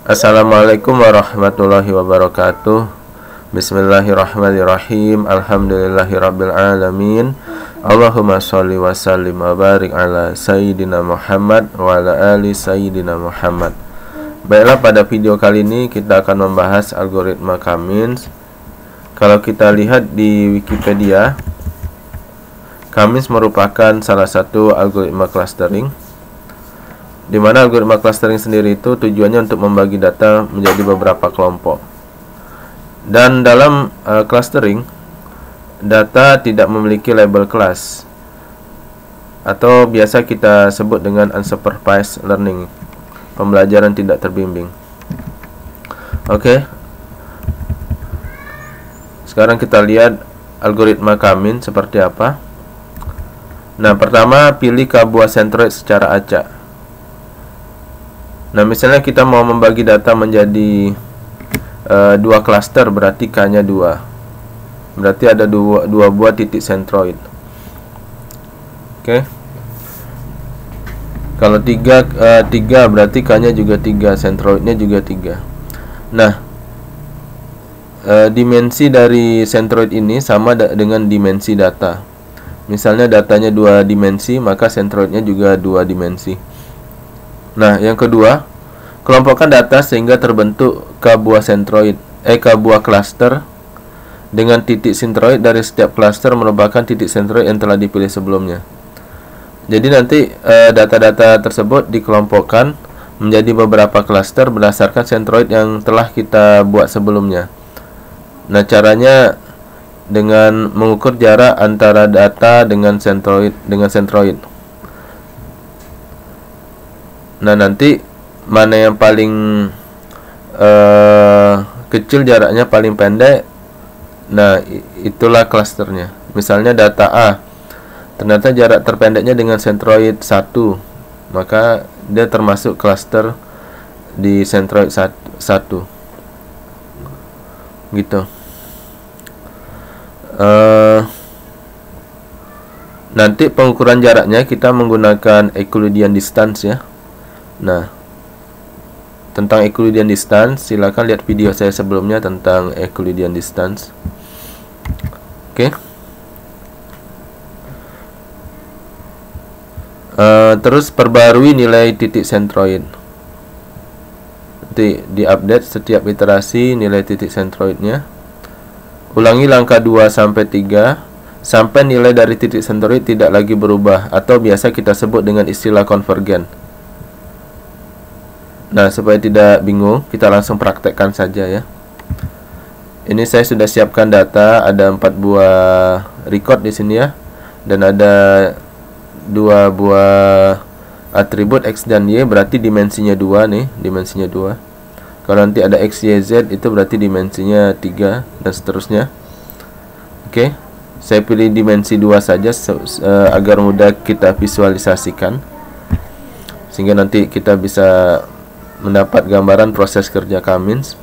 Assalamualaikum warahmatullahi wabarakatuh. Bismillahirrahmanirrahim. Alhamdulillahirabbil alamin. Allahumma sholli wa sallim wa barik ala sayyidina Muhammad wa ala ali sayyidina Muhammad. Baiklah, pada video kali ini kita akan membahas algoritma Cummins. Kalau kita lihat di Wikipedia, Cummins merupakan salah satu algoritma clustering, di mana algoritma clustering sendiri itu tujuannya untuk membagi data menjadi beberapa kelompok. Dan dalam clustering, data tidak memiliki label kelas, atau biasa kita sebut dengan unsupervised learning, pembelajaran tidak terbimbing. Oke. Sekarang kita lihat algoritma Cummins seperti apa. Nah, pertama pilih buah centroid secara acak. Nah, misalnya kita mau membagi data menjadi dua klaster, berarti K-nya 2. Berarti ada dua buah titik centroid. Oke. Kalau 3 berarti K-nya juga 3, centroidnya juga 3. Nah, dimensi dari centroid ini sama dengan dimensi data. Misalnya datanya 2 dimensi, maka centroidnya juga 2 dimensi. Nah, yang kedua, kelompokkan data sehingga terbentuk buah centroid, buah cluster dengan titik centroid dari setiap cluster merupakan titik centroid yang telah dipilih sebelumnya. Jadi nanti data-data tersebut dikelompokkan menjadi beberapa cluster berdasarkan centroid yang telah kita buat sebelumnya. Nah, caranya dengan mengukur jarak antara data dengan centroid. Nah, nanti mana yang paling kecil jaraknya paling pendek, nah itulah klasternya. Misalnya data A, ternyata jarak terpendeknya dengan centroid 1, maka dia termasuk klaster di centroid 1 gitu. Nanti pengukuran jaraknya kita menggunakan Euclidean distance ya. Nah, tentang Euclidean distance, silakan lihat video saya sebelumnya tentang Euclidean distance. Oke. Terus perbarui nilai titik centroid. Nanti diupdate setiap iterasi nilai titik centroidnya. Ulangi langkah 2 sampai 3 sampai nilai dari titik centroid tidak lagi berubah, atau biasa kita sebut dengan istilah konvergen. Nah, supaya tidak bingung, kita langsung praktekkan saja ya. Ini saya sudah siapkan data, ada 4 buah record di sini ya, dan ada 2 buah atribut X dan Y, berarti dimensinya 2 nih, dimensinya 2. Kalau nanti ada X, Y, Z, itu berarti dimensinya 3 dan seterusnya. Oke, saya pilih dimensi 2 saja agar mudah kita visualisasikan, sehingga nanti kita bisa mendapat gambaran proses kerja Cummins.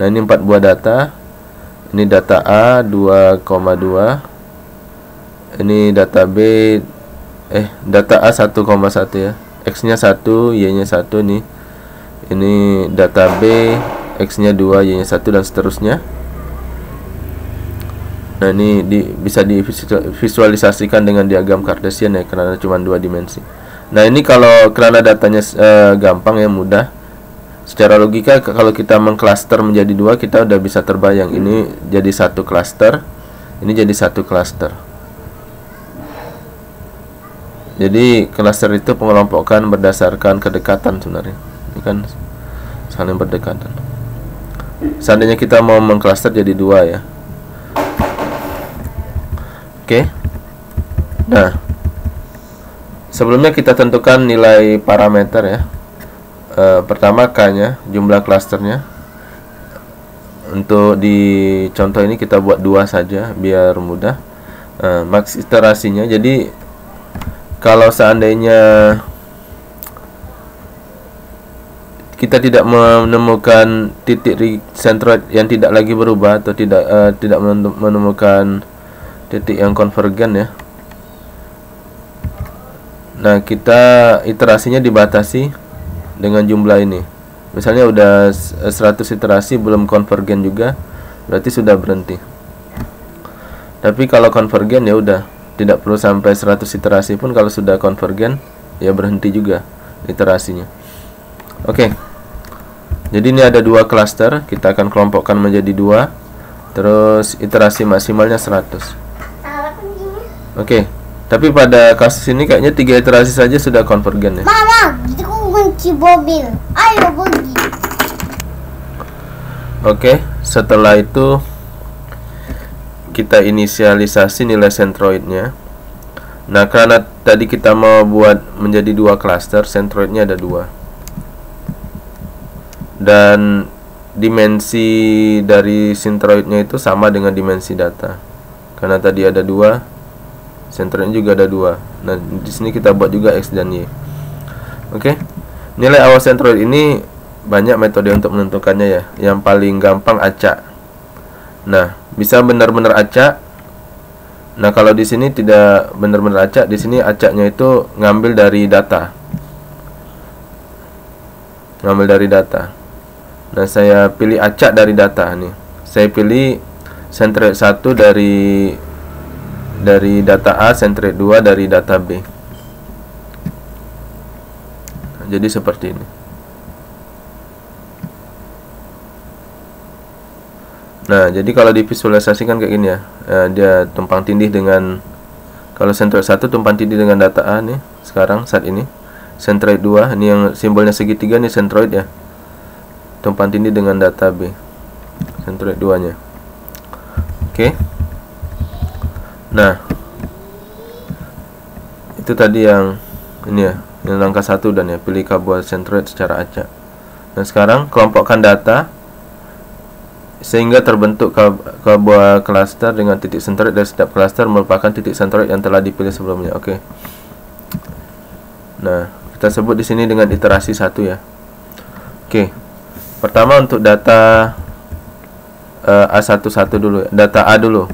Nah, ini 4 buah data. Ini data A 2,2. Ini data B data A 1,1 ya. X-nya 1, Y-nya 1 nih. Ini data B, X-nya 2, Y-nya 1 dan seterusnya. Nah, ini bisa divisualisasikan dengan diagram Cartesian ya, karena cuma 2 dimensi. Nah, ini kalau karena datanya gampang ya, mudah. Secara logika kalau kita mengcluster menjadi 2, kita udah bisa terbayang ini jadi 1 cluster, ini jadi 1 cluster. Jadi cluster itu pengelompokan berdasarkan kedekatan sebenarnya. Ini kan saling berdekatan. Seandainya kita mau mengcluster jadi 2 ya. Oke. Nah, sebelumnya kita tentukan nilai parameter ya. Pertama K-nya, jumlah klasternya. Untuk di contoh ini kita buat 2 saja biar mudah. Max iterasinya, jadi kalau seandainya kita tidak menemukan titik centroid yang tidak lagi berubah, atau tidak menemukan titik yang konvergen ya, nah kita iterasinya dibatasi dengan jumlah ini. Misalnya udah 100 iterasi belum konvergen juga, berarti sudah berhenti. Tapi kalau konvergen ya udah, tidak perlu sampai 100 iterasi pun, kalau sudah konvergen ya berhenti juga iterasinya. Oke. Jadi ini ada dua klaster, kita akan kelompokkan menjadi dua. Terus iterasi maksimalnya 100. Oke. Tapi pada kasus ini kayaknya 3 iterasi saja sudah konvergen ya. Mama, kita kunci mobil. Ayo pergi. Oke, setelah itu kita inisialisasi nilai centroidnya. Nah, karena tadi kita mau buat menjadi dua klaster, centroidnya ada 2. Dan dimensi dari centroidnya itu sama dengan dimensi data. Karena tadi ada 2, centroidnya juga ada 2. Nah, di sini kita buat juga X dan Y. Oke. Nilai awal centroid ini banyak metode untuk menentukannya ya. Yang paling gampang acak. Nah, bisa benar-benar acak. Nah, kalau di sini tidak benar-benar acak, di sini acaknya itu ngambil dari data. Ngambil dari data. Nah, saya pilih acak dari data nih. Saya pilih centroid 1 dari data A, centroid 2 dari data B. Nah, jadi seperti ini. Nah, jadi kalau divisualisasikan kayak gini ya, dia tumpang tindih dengan, kalau centroid 1 tumpang tindih dengan data A nih, sekarang saat ini. Centroid 2, ini yang simbolnya segitiga nih centroid ya, tumpang tindih dengan data B, centroid 2 nya. Oke. Nah, itu tadi yang ini ya, yang langkah 1 dan ya, pilih sebuah centroid secara acak. Nah, sekarang kelompokkan data sehingga terbentuk sebuah klaster dengan titik centroid dari setiap klaster merupakan titik centroid yang telah dipilih sebelumnya. Oke. Nah, kita sebut di sini dengan iterasi 1 ya. Oke. Pertama untuk data A11 dulu, data A dulu.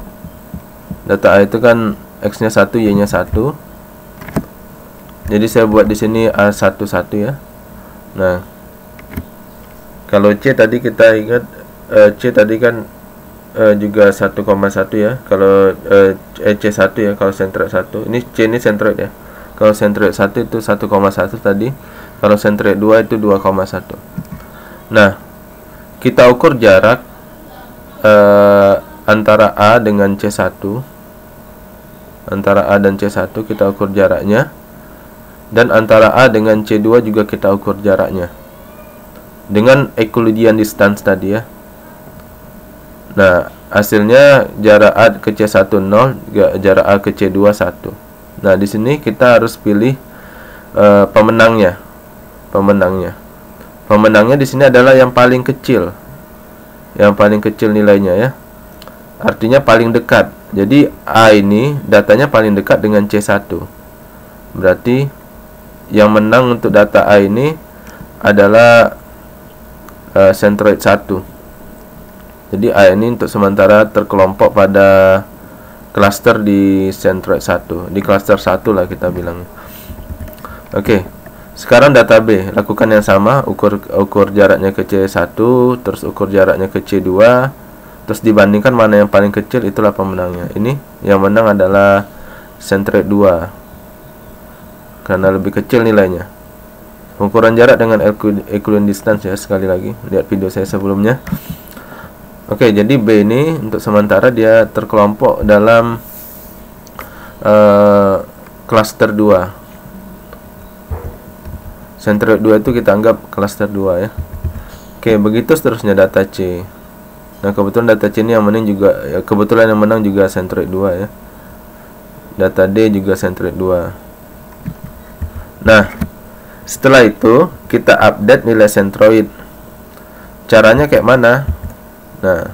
Data A itu kan X-nya 1, Y-nya 1. Jadi saya buat di sini A11 ya. Nah, kalau C tadi kita ingat, C tadi kan juga 1,1 ya. Kalau C1 ya, kalau centroid 1. Ini C ini centroid ya. Kalau centroid 1 itu 1,1 tadi. Kalau centroid 2 itu 2,1. Nah, kita ukur jarak antara A dengan C1. Antara A dan C1 kita ukur jaraknya. Dan antara A dengan C2 juga kita ukur jaraknya dengan Euclidean distance tadi ya. Nah, hasilnya jarak A ke C1 0, jarak A ke C2 1. Nah, di sini kita harus pilih pemenangnya. Pemenangnya di sini adalah yang paling kecil. Yang paling kecil nilainya ya. Artinya paling dekat. Jadi A ini datanya paling dekat dengan C1. Berarti yang menang untuk data A ini adalah centroid 1. Jadi A ini untuk sementara terkelompok pada klaster di centroid 1, di klaster 1 lah kita bilang. Oke. Sekarang data B, lakukan yang sama, ukur jaraknya ke C1, terus ukur jaraknya ke C2, terus dibandingkan mana yang paling kecil, itulah pemenangnya. Ini yang menang adalah centroid 2 karena lebih kecil nilainya. Pengukuran jarak dengan Euclidean distance ya, sekali lagi lihat video saya sebelumnya. Oke, jadi B ini untuk sementara dia terkelompok dalam klaster 2. Centroid 2 itu kita anggap klaster 2 ya. Oke, begitu seterusnya data C. Nah, kebetulan data C ini yang menang juga ya, kebetulan yang menang juga centroid 2 ya. Data D juga centroid 2. Nah, setelah itu kita update nilai centroid. Caranya kayak mana? Nah,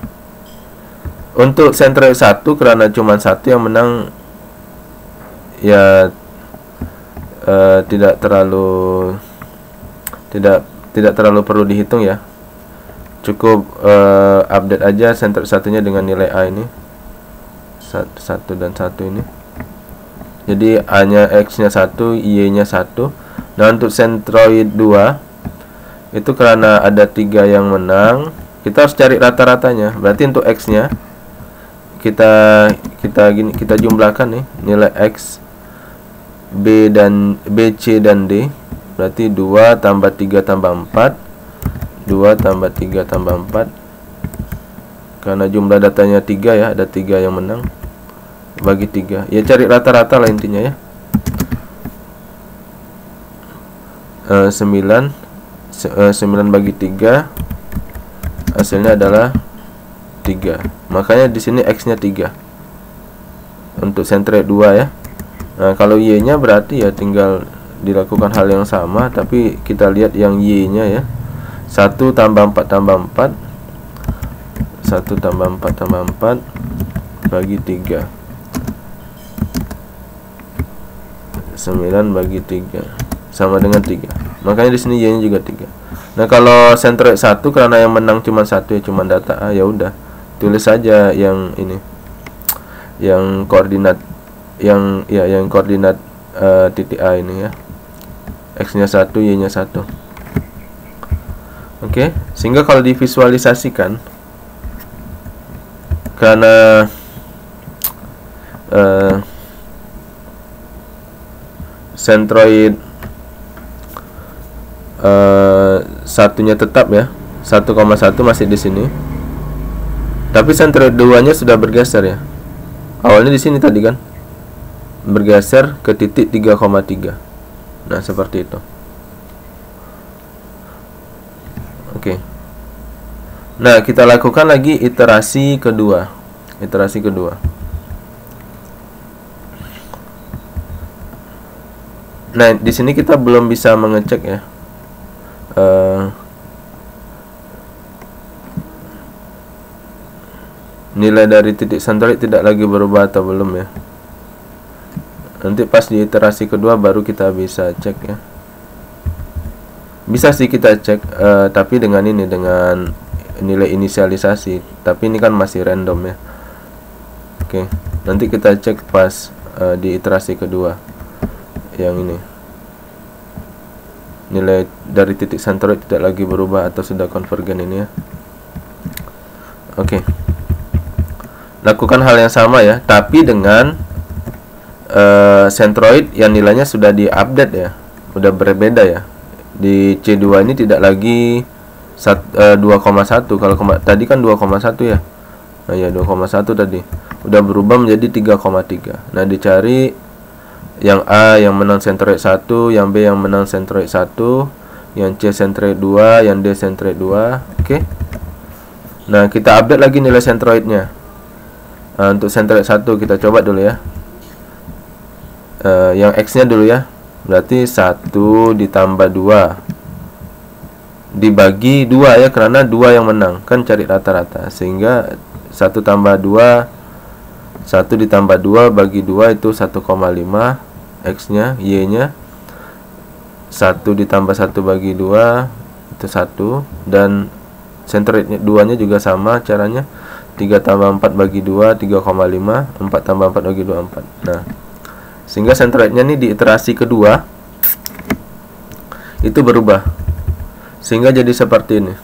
untuk centroid 1 karena cuma 1 yang menang ya, tidak terlalu perlu dihitung ya. Cukup update aja centroid 1-nya dengan nilai A ini. 1 dan 1 ini. Jadi A-nya X-nya 1, Y-nya 1. Nah, untuk centroid 2 Itu karena ada 3 yang menang, kita harus cari rata-ratanya. Berarti untuk X-nya kita jumlahkan nih, nilai X, B, C dan D. Berarti 2 tambah 3 tambah 4, 2 tambah 3 tambah 4. Karena jumlah datanya 3 ya, ada 3 yang menang, bagi 3. Ya cari rata-rata lah intinya ya. 9 bagi 3 hasilnya adalah 3. Makanya di sini X-nya 3. Untuk centroid 2 ya. Nah, kalau Y-nya berarti ya tinggal dilakukan hal yang sama, tapi kita lihat yang Y-nya ya. 1 tambah 4 tambah 4. 1 tambah 4 tambah 4 bagi 3. 9 bagi 3 sama dengan 3. Makanya di sini Y-nya juga 3. Nah, kalau centroid 1 karena yang menang cuma 1 ya, cuma data A, ya udah. Tulis saja yang ini. Yang koordinat yang koordinat titik A ini ya. X-nya 1, Y-nya 1. Oke, sehingga kalau divisualisasikan karena centroid satunya tetap ya, 1,1 masih di sini. Tapi centroid 2-nya sudah bergeser ya. Awalnya di sini tadi kan bergeser ke titik 3,3. Nah, seperti itu. Oke. Nah, kita lakukan lagi iterasi kedua. Iterasi kedua. Nah, di sini kita belum bisa mengecek ya. Nilai dari titik centroid tidak lagi berubah atau belum ya. Nanti pas di iterasi kedua baru kita bisa cek ya. Bisa sih kita cek, tapi dengan ini, dengan nilai inisialisasi. Tapi ini kan masih random ya. Oke, nanti kita cek pas di iterasi kedua. Yang ini, nilai dari titik centroid tidak lagi berubah atau sudah konvergen ini ya. Oke, lakukan hal yang sama ya, tapi dengan centroid yang nilainya sudah diupdate ya, udah berbeda ya. Di C2 ini tidak lagi 2,1. Kalau tadi kan 2,1 ya. Nah ya, 2,1 tadi udah berubah menjadi 3,3. Nah, dicari yang A yang menang centroid 1, yang B yang menang centroid 1, yang C centroid 2, yang D centroid 2. Oke. Nah, kita update lagi nilai centroidnya. Nah, untuk centroid 1 kita coba dulu ya. Yang X-nya dulu ya. Berarti 1 ditambah 2 dibagi 2 ya, karena 2 yang menang. Kan cari rata-rata. Sehingga 1 tambah 2, 1 ditambah 2 bagi 2 itu 1,5. X-nya, Y-nya 1 ditambah 1 bagi 2 itu 1. Dan centroid 2-nya juga sama caranya. 3 tambah 4 bagi 2 3,5. 4 tambah 4 bagi 2 4. Nah, sehingga centroidnya nih di iterasi kedua itu berubah, sehingga jadi seperti ini.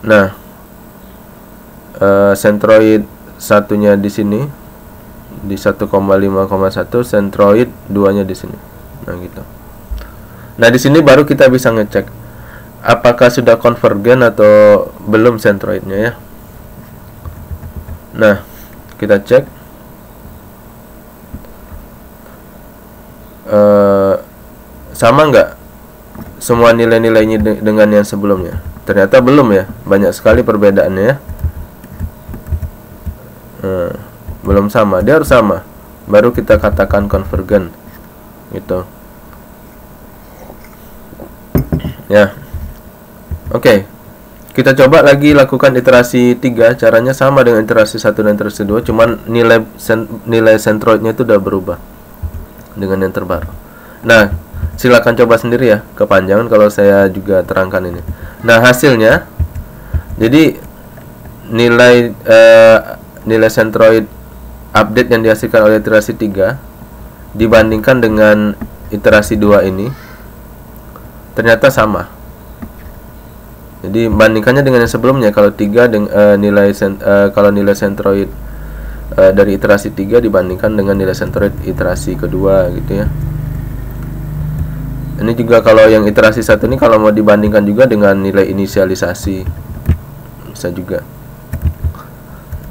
Nah, centroid satunya di sini di 1,5,1, centroid 2-nya di sini. Nah, gitu. Nah, di sini baru kita bisa ngecek apakah sudah konvergen atau belum centroidnya ya. Nah, kita cek. Sama nggak semua nilai-nilainya dengan yang sebelumnya? Ternyata belum ya, banyak sekali perbedaannya ya. Belum sama, dia harus sama baru kita katakan konvergen gitu ya. Oke, kita coba lagi lakukan iterasi 3. Caranya sama dengan iterasi 1 dan iterasi 2, cuman nilai centroidnya itu udah berubah dengan yang terbaru. Nah, silakan coba sendiri ya, kepanjangan kalau saya juga terangkan ini. Nah, hasilnya jadi nilai centroid update yang dihasilkan oleh iterasi 3 dibandingkan dengan iterasi 2 ini ternyata sama. Jadi bandingkannya dengan yang sebelumnya. Kalau 3 kalau nilai sentroid dari iterasi 3 dibandingkan dengan nilai sentroid iterasi kedua gitu ya. Ini juga kalau yang iterasi 1 ini kalau mau dibandingkan juga dengan nilai inisialisasi bisa juga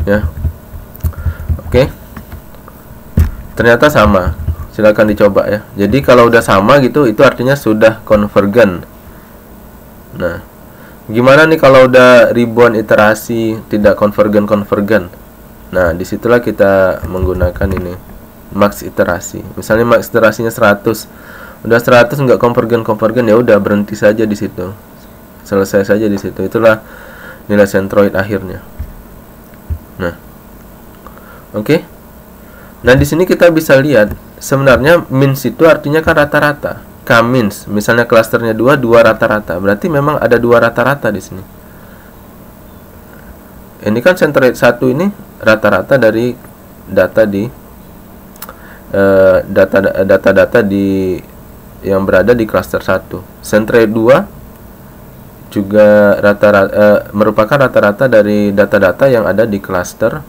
ya. Oke. Ternyata sama. Silakan dicoba ya. Jadi kalau udah sama gitu itu artinya sudah konvergen. Nah, gimana nih kalau udah ribuan iterasi tidak konvergen? Nah, disitulah kita menggunakan ini max iterasi. Misalnya max iterasinya 100, udah 100 nggak konvergen ya udah berhenti saja di situ, selesai saja di situ. Itulah nilai sentroid akhirnya. Nah, oke. Nah, di sini kita bisa lihat sebenarnya means itu artinya kan rata-rata. K-means, misalnya klasternya 2 rata-rata. Berarti memang ada 2 rata-rata di sini. Ini kan sentroid 1 ini rata-rata dari data di data-data di yang berada di klaster 1. Sentroid 2 juga merupakan rata-rata dari data-data yang ada di klaster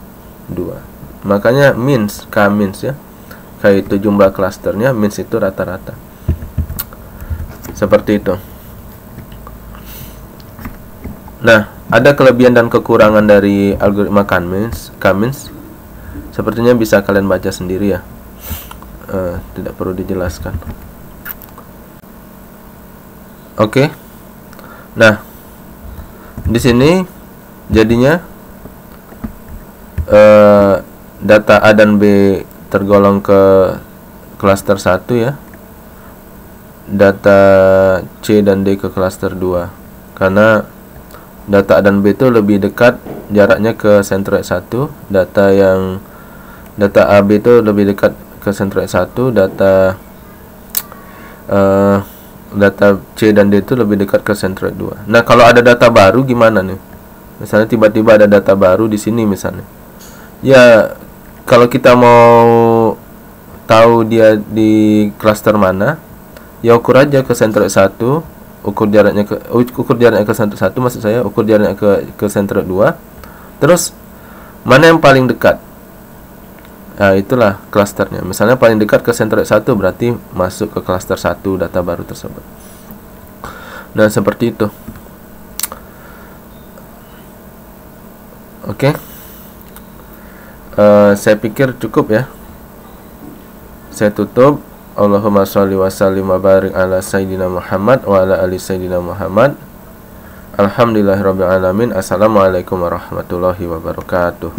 2. Makanya means, K-means ya. Kayak itu jumlah klasternya, means itu rata-rata. Seperti itu. Nah, ada kelebihan dan kekurangan dari algoritma K-means. Sepertinya bisa kalian baca sendiri ya. Tidak perlu dijelaskan. Oke. Nah, di sini jadinya data A dan B tergolong ke klaster 1 ya. Data C dan D ke klaster 2. Karena data A dan B itu lebih dekat jaraknya ke sentroid 1, data A B itu lebih dekat ke sentroid 1, data C dan D itu lebih dekat ke sentroid 2. Nah, kalau ada data baru gimana nih? Misalnya tiba-tiba ada data baru di sini misalnya. Ya, kalau kita mau tahu dia di klaster mana, ya ukur aja ke sentroid 1, ukur jaraknya ke sentroid 1 maksud saya, ukur jaraknya ke sentroid 2. Terus mana yang paling dekat? Nah, itulah klasternya. Misalnya paling dekat ke sentroid 1 berarti masuk ke klaster 1 data baru tersebut. Nah, seperti itu. Oke. Saya pikir cukup ya. Saya tutup. Allahumma sholli wa sallim wa barik ala sayyidina Muhammad wa ala ali sayyidina Muhammad. Alhamdulillahirabbil alamin. Assalamualaikum warahmatullahi wabarakatuh.